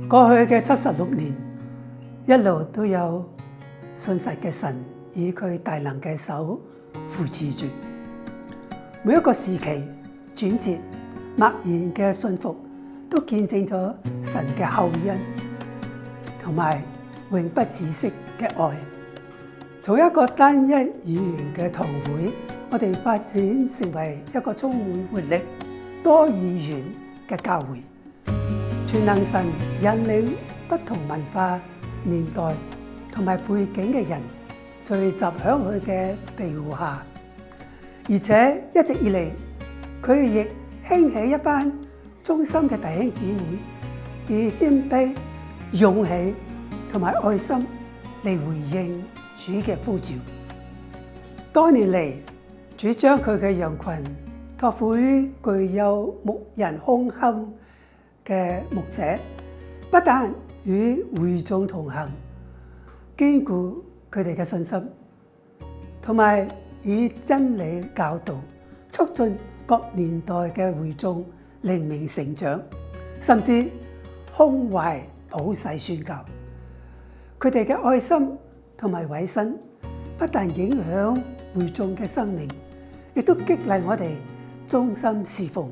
過去嘅76年，一路都有信實嘅神以佢大能嘅手扶持住。每一個時期轉折，默然嘅信服，都見證咗神嘅厚恩同埋永不止息嘅愛。從一個單一語言嘅堂會，我哋發展成為一個充滿活力、多語言嘅教會。全能神引領不同文化、年代同埋背景嘅人聚集喺佢嘅庇護下，而且一直以嚟，佢亦興起一班忠心嘅弟兄姊妹，以謙卑、勇氣同埋愛心嚟回應主嘅呼召。多年嚟，主將佢嘅羊群託付於具有牧人胸襟嘅牧者，不但與會眾同行，堅固佢哋嘅信心，同埋以真理教導，促進各年代嘅會眾靈命成長，甚至胸懷普世宣教。佢哋嘅愛心同埋委身，不但影響會眾嘅生命，亦都激勵我哋忠心侍奉，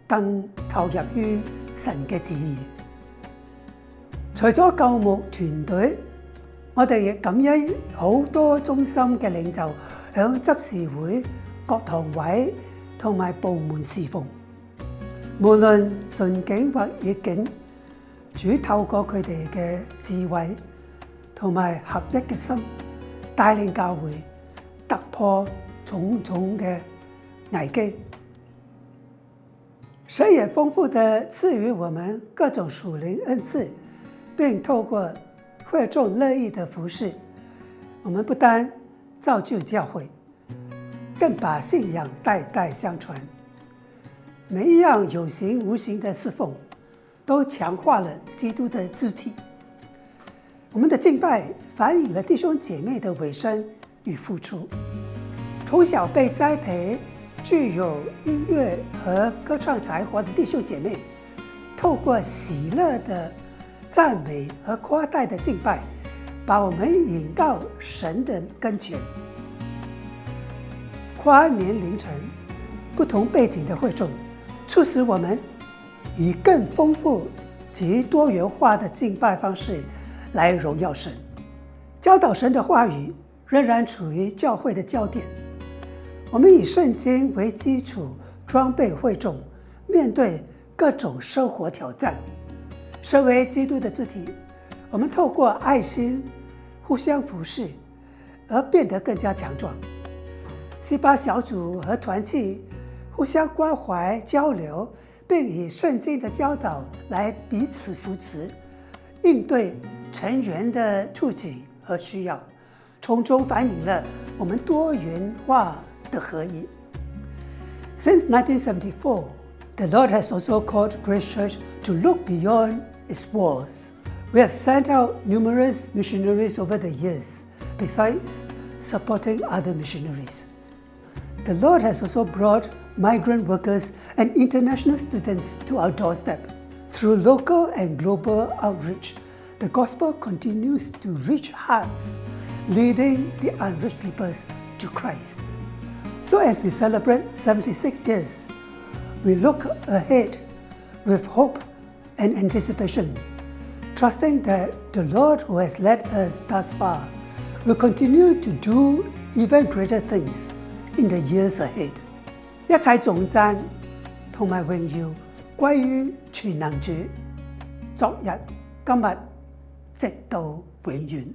更投入於神嘅旨意。除咗救牧團隊，我哋亦感恩好多忠心嘅領袖響執事會、各堂委同埋部門侍奉。無論順境或逆境，主透過佢哋嘅智慧同埋合一嘅心，帶領教會突破種種嘅危機。神也豐富地賜予我們各種屬靈恩賜，並透過會眾樂意的服事，我們不單造就教會，更把信仰代代相傳。每一樣有形無形的侍奉，都強化了基督的肢體。我們的敬拜反映了弟兄姐妹的委身與付出。從小被栽培具有音樂和歌唱才華的弟兄姐妹，透過喜樂的讚美和誇大的敬拜，把我們引到神的跟前。跨年齡層、不同背景的會眾，促使我們以更豐富及多元化的敬拜方式來榮耀神。教導神的話語仍然處於教會的焦點。我們以聖經為基礎，裝備會眾面對各種生活挑戰。身為基督的肢體，我們透過愛心互相服侍，而變得更加強壯。細胞小組和團契互相關懷交流，並以聖經的教導來彼此扶持，應對成員的處境和需要，從中反映了我們多元化的合一。Since 1974, the Lord has also called Grace Church to look beyond its walls. We have sent out numerous missionaries over the years, besides supporting other missionaries. The Lord has also brought migrant workers and international students to our doorstep. Through local and global outreach, the gospel continues to reach hearts, leading the unreached peoples to Christ. So as we celebrate 76 years, we look ahead with hope and anticipation, trusting that the Lord who has led us thus far will continue to do even greater things in the years ahead. 一切頌讚同埋榮耀歸於全能主，昨日、今日，直到永遠。